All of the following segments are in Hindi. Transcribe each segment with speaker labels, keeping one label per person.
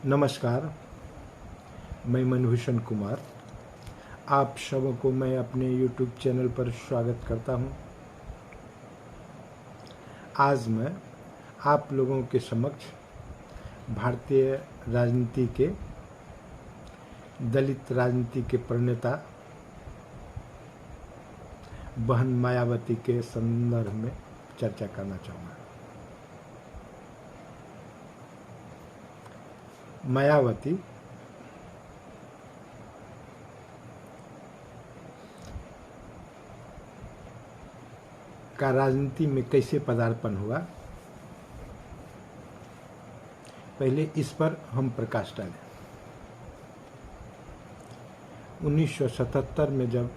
Speaker 1: नमस्कार, मैं मनभूषण कुमार। आप सबों को मैं अपने YouTube चैनल पर स्वागत करता हूं। आज मैं आप लोगों के समक्ष भारतीय राजनीति के दलित राजनीति के प्रणेता बहन मायावती के संदर्भ में चर्चा करना चाहूँगा। मायावती का राजनीति में कैसे पदार्पण हुआ, पहले इस पर हम प्रकाश डालें। 1977 में जब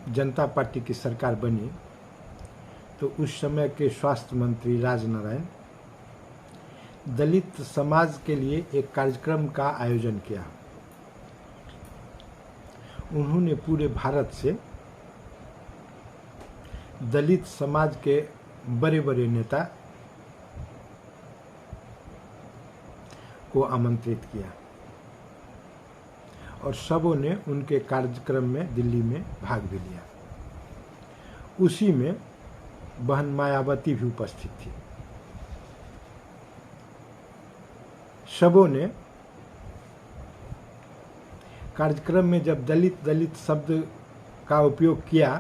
Speaker 1: जनता पार्टी की सरकार बनी तो उस समय के स्वास्थ्य मंत्री राजनारायण दलित समाज के लिए एक कार्यक्रम का आयोजन किया। उन्होंने पूरे भारत से दलित समाज के बड़े बड़े नेता को आमंत्रित किया और सबों ने उनके कार्यक्रम में दिल्ली में भाग भी लिया। उसी में बहन मायावती भी उपस्थित थी। सबों ने कार्यक्रम में जब दलित शब्द का उपयोग किया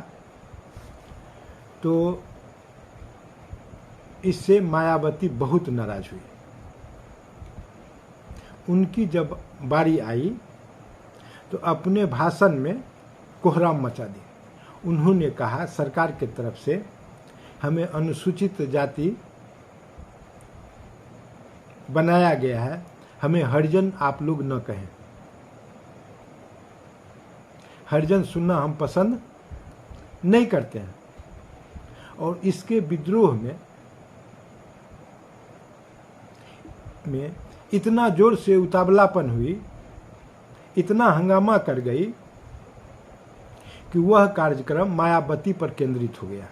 Speaker 1: तो इससे मायावती बहुत नाराज हुई। उनकी जब बारी आई तो अपने भाषण में कोहराम मचा दी। उन्होंने कहा, सरकार की तरफ से हमें अनुसूचित जाति बनाया गया है, हमें हरिजन आप लोग न कहें। हरिजन सुनना हम पसंद नहीं करते हैं। और इसके विद्रोह में इतना जोर से उतावलापन हुई, इतना हंगामा कर गई कि वह कार्यक्रम मायावती पर केंद्रित हो गया।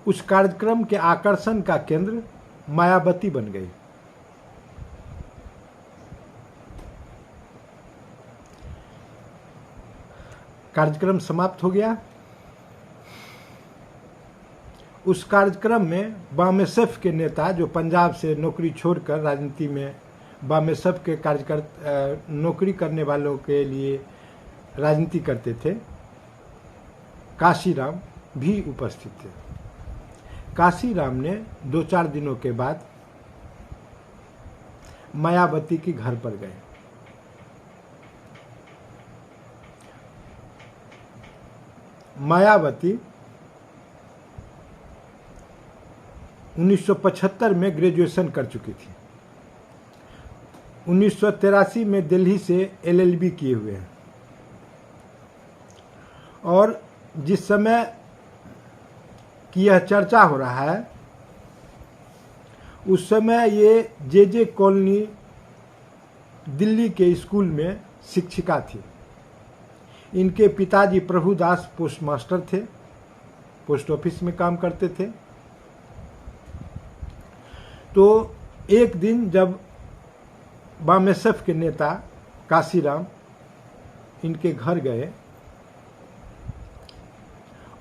Speaker 1: उस कार्यक्रम के आकर्षण का केंद्र मायावती बन गई। कार्यक्रम समाप्त हो गया। उस कार्यक्रम में बामेसफ के नेता जो पंजाब से नौकरी छोड़कर राजनीति में बामेसफ के कार्यकर्ता नौकरी करने वालों के लिए राजनीति करते थे, काशीराम भी उपस्थित थे। काशीराम ने 2-4 दिनों के बाद मायावती के घर पर गए। मायावती 1975 में ग्रेजुएशन कर चुकी थी। 1983 में दिल्ली से LLB किए हुए हैं और जिस समय की यह चर्चा हो रहा है उस समय ये JJ कॉलोनी दिल्ली के स्कूल में शिक्षिका थी। इनके पिताजी प्रभुदास पोस्ट मास्टर थे, पोस्ट ऑफिस में काम करते थे। तो एक दिन जब बामेसफ के नेता काशीराम इनके घर गए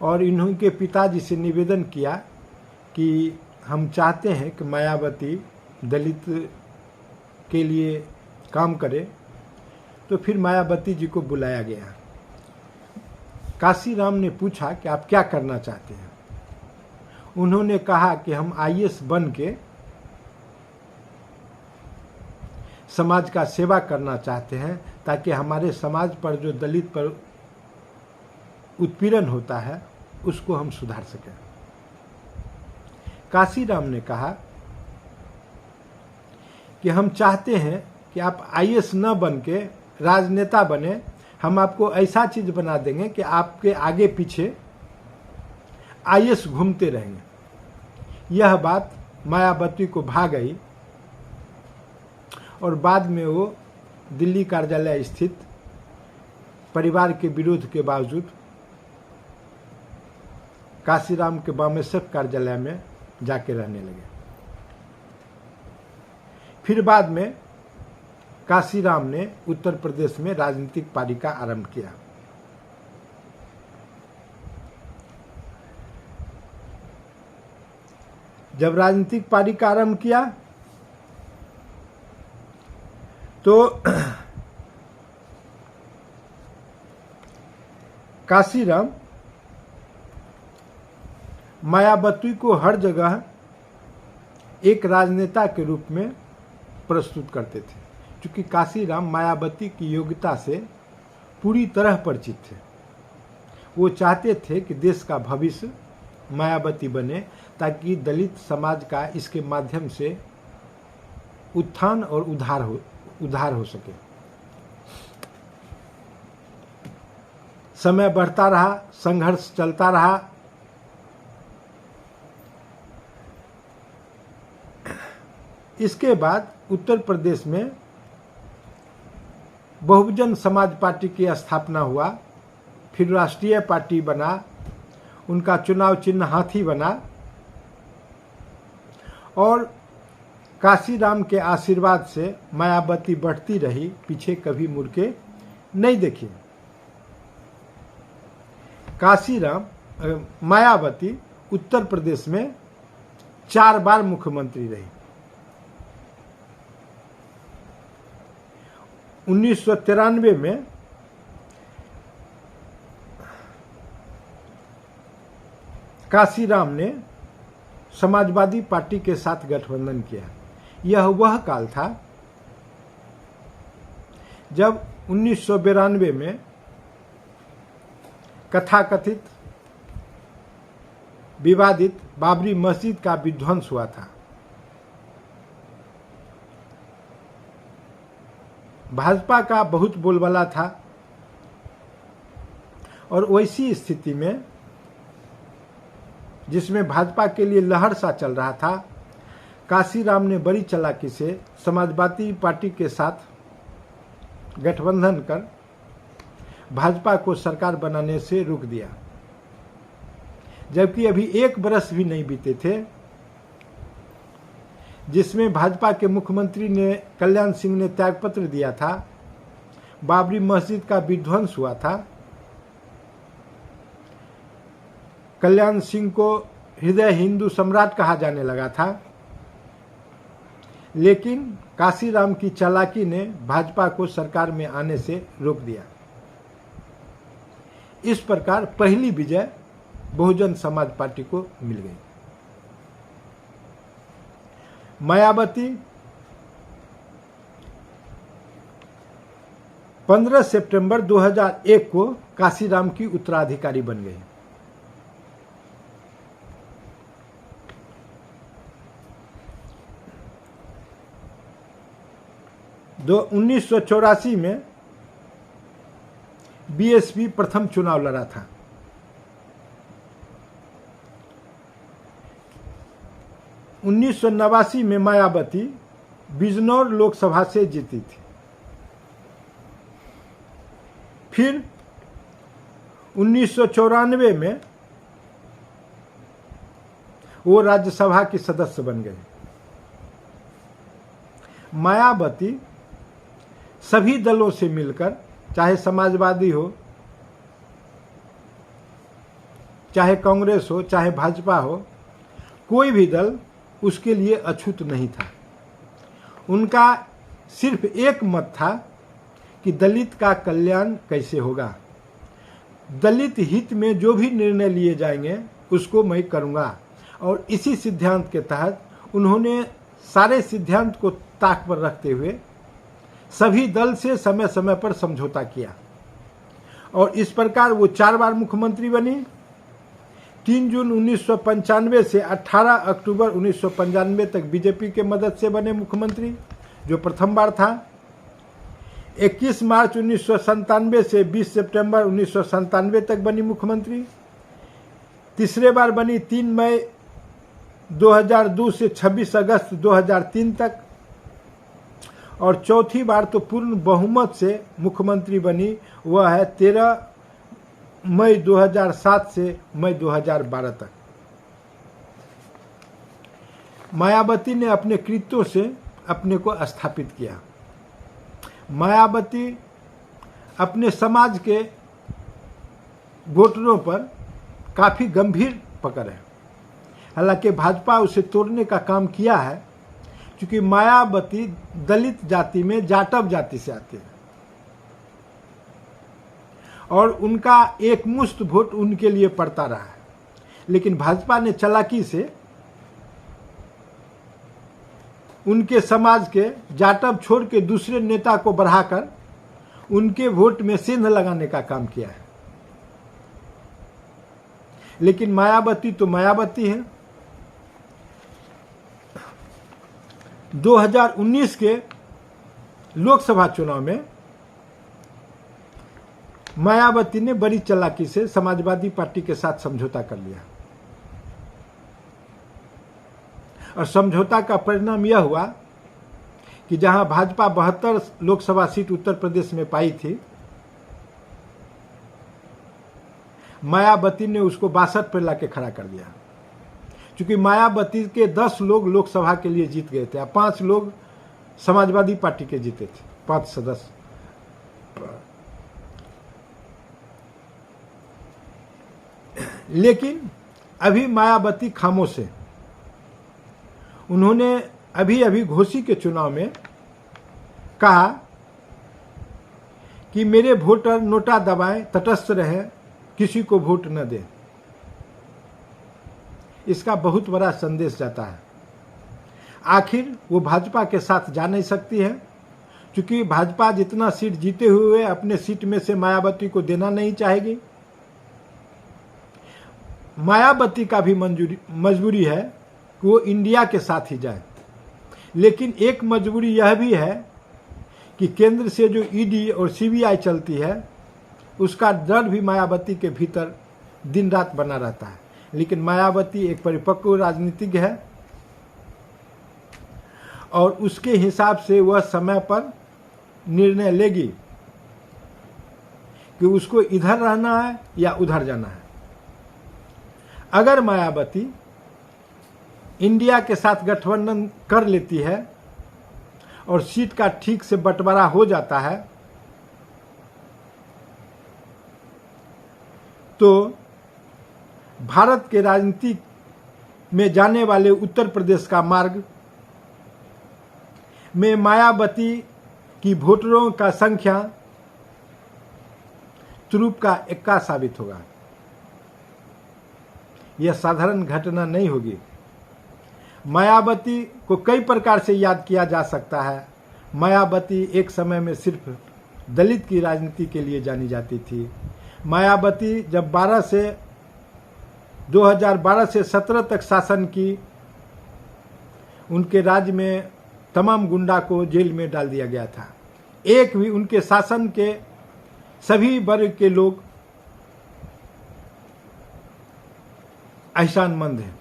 Speaker 1: और इन्होंने पिताजी से निवेदन किया कि हम चाहते हैं कि मायावती दलित के लिए काम करे, तो फिर मायावती जी को बुलाया गया। काशीराम ने पूछा कि आप क्या करना चाहते हैं। उन्होंने कहा कि हम IAS बन के समाज का सेवा करना चाहते हैं ताकि हमारे समाज पर जो दलित पर उत्पीड़न होता है उसको हम सुधार सकें। काशीराम ने कहा कि हम चाहते हैं कि आप IAS न बन के राजनेता बने, हम आपको ऐसा चीज बना देंगे कि आपके आगे पीछे IAS घूमते रहेंगे। यह बात मायावती को भा गई और बाद में वो दिल्ली कार्यालय स्थित परिवार के विरोध के बावजूद काशीराम के बामेसफ कार्यालय में जाके रहने लगे। फिर बाद में काशीराम ने उत्तर प्रदेश में राजनीतिक पारी का आरंभ किया। जब राजनीतिक पारी का आरंभ किया तो काशीराम मायावती को हर जगह एक राजनेता के रूप में प्रस्तुत करते थे, क्योंकि काशीराम मायावती की योग्यता से पूरी तरह परिचित थे। वो चाहते थे कि देश का भविष्य मायावती बने, ताकि दलित समाज का इसके माध्यम से उत्थान और उद्धार हो सके। समय बढ़ता रहा, संघर्ष चलता रहा। इसके बाद उत्तर प्रदेश में बहुजन समाज पार्टी की स्थापना हुआ, फिर राष्ट्रीय पार्टी बना, उनका चुनाव चिन्ह हाथी बना और काशीराम के आशीर्वाद से मायावती बढ़ती रही, पीछे कभी मुड़ के नहीं देखी। मायावती उत्तर प्रदेश में 4 बार मुख्यमंत्री रही। 1993 में काशीराम ने समाजवादी पार्टी के साथ गठबंधन किया। यह वह काल था जब 1992 में कथाकथित विवादित बाबरी मस्जिद का विध्वंस हुआ था। भाजपा का बहुत बोलबाला था और वैसी स्थिति में जिसमें भाजपा के लिए लहर सा चल रहा था, काशीराम ने बड़ी चालाकी से समाजवादी पार्टी के साथ गठबंधन कर भाजपा को सरकार बनाने से रोक दिया। जबकि अभी 1 बरस भी नहीं बीते थे जिसमें भाजपा के मुख्यमंत्री ने कल्याण सिंह ने त्यागपत्र दिया था, बाबरी मस्जिद का विध्वंस हुआ था। कल्याण सिंह को हृदय हिंदू सम्राट कहा जाने लगा था, लेकिन काशीराम की चालाकी ने भाजपा को सरकार में आने से रोक दिया। इस प्रकार पहली विजय बहुजन समाज पार्टी को मिल गई। मायावती 15 सितंबर 2001 को काशीराम की उत्तराधिकारी बन गई। दो 1984 में बीएसपी प्रथम चुनाव लड़ा था। उन्नीस में मायावती बिजनौर लोकसभा से जीती थी। फिर 1994 में वो राज्यसभा की सदस्य बन गए। मायावती सभी दलों से मिलकर, चाहे समाजवादी हो, चाहे कांग्रेस हो, चाहे भाजपा हो, कोई भी दल उसके लिए अछूत नहीं था। उनका सिर्फ एक मत था कि दलित का कल्याण कैसे होगा, दलित हित में जो भी निर्णय लिए जाएंगे उसको मैं करूंगा। और इसी सिद्धांत के तहत उन्होंने सारे सिद्धांत को ताक पर रखते हुए सभी दल से समय समय पर समझौता किया और इस प्रकार वो 4 बार मुख्यमंत्री बनी। 3 जून 1995 से 18 अक्टूबर 1995 तक बीजेपी के मदद से बने मुख्यमंत्री, जो प्रथम बार था। 21 मार्च 1997 से 20 सितंबर 1997 तक बनी मुख्यमंत्री। तीसरे बार बनी 3 मई 2002 से 26 अगस्त 2003 तक। और चौथी बार तो पूर्ण बहुमत से मुख्यमंत्री बनी, वह है 13 मई 2007 से मई 2012 तक। मायावती ने अपने कृत्यों से अपने को स्थापित किया। मायावती अपने समाज के वोटरों पर काफ़ी गंभीर पकड़ है। हालांकि भाजपा उसे तोड़ने का काम किया है, क्योंकि मायावती दलित जाति में जाटव जाति से आते हैं और उनका एक मुश्त वोट उनके लिए पड़ता रहा है। लेकिन भाजपा ने चालाकी से उनके समाज के जाटव छोड़ के दूसरे नेता को बढ़ाकर उनके वोट में सेंध लगाने का काम किया है। लेकिन मायावती तो मायावती है। 2019 के लोकसभा चुनाव में मायावती ने बड़ी चालाकी से समाजवादी पार्टी के साथ समझौता कर लिया और समझौता का परिणाम यह हुआ कि जहां भाजपा 72 लोकसभा सीट उत्तर प्रदेश में पाई थी, मायावती ने उसको 62 पर लाके खड़ा कर दिया। क्योंकि मायावती के 10 लोग लोकसभा के लिए जीत गए थे, 5 लोग समाजवादी पार्टी के जीते थे, 5 सदस्य। लेकिन अभी मायावती खामोश है। उन्होंने अभी घोसी के चुनाव में कहा कि मेरे वोटर नोटा दबाएं, तटस्थ रहें, किसी को वोट न दें। इसका बहुत बड़ा संदेश जाता है। आखिर वो भाजपा के साथ जा नहीं सकती है, क्योंकि भाजपा जितना सीट जीते हुए अपने सीट में से मायावती को देना नहीं चाहेगी। मायावती का भी मजबूरी है कि वो इंडिया के साथ ही जाए। लेकिन एक मजबूरी यह भी है कि केंद्र से जो ईडी और सीबीआई चलती है, उसका डर भी मायावती के भीतर दिन रात बना रहता है। लेकिन मायावती एक परिपक्व राजनीतिज्ञ है और उसके हिसाब से वह समय पर निर्णय लेगी कि उसको इधर रहना है या उधर जाना है। अगर मायावती इंडिया के साथ गठबंधन कर लेती है और सीट का ठीक से बंटवारा हो जाता है, तो भारत के राजनीति में जाने वाले उत्तर प्रदेश का मार्ग में मायावती की वोटरों का संख्या तुरुप का इक्का साबित होगा। यह साधारण घटना नहीं होगी। मायावती को कई प्रकार से याद किया जा सकता है। मायावती एक समय में सिर्फ दलित की राजनीति के लिए जानी जाती थी। मायावती जब 2012 से 17 तक शासन की, उनके राज्य में तमाम गुंडा को जेल में डाल दिया गया था। एक भी उनके शासन के सभी वर्ग के लोग एहसानमंद हैं।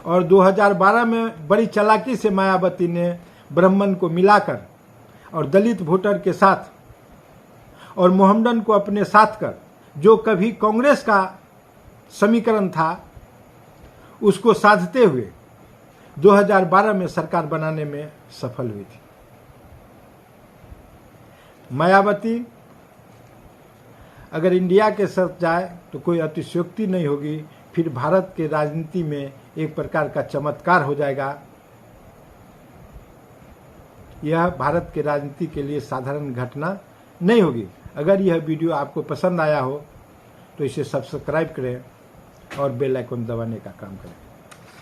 Speaker 1: और 2012 में बड़ी चालाकी से मायावती ने ब्राह्मण को मिलाकर और दलित वोटर के साथ और मोहम्मडन को अपने साथ कर, जो कभी कांग्रेस का समीकरण था, उसको साधते हुए 2012 में सरकार बनाने में सफल हुई थी। मायावती अगर इंडिया के साथ जाए तो कोई अतिशयोक्ति नहीं होगी, फिर भारत के राजनीति में एक प्रकार का चमत्कार हो जाएगा। यह भारत के राजनीति के लिए साधारण घटना नहीं होगी। अगर यह वीडियो आपको पसंद आया हो तो इसे सब्सक्राइब करें और बेल आइकन दबाने का काम करें।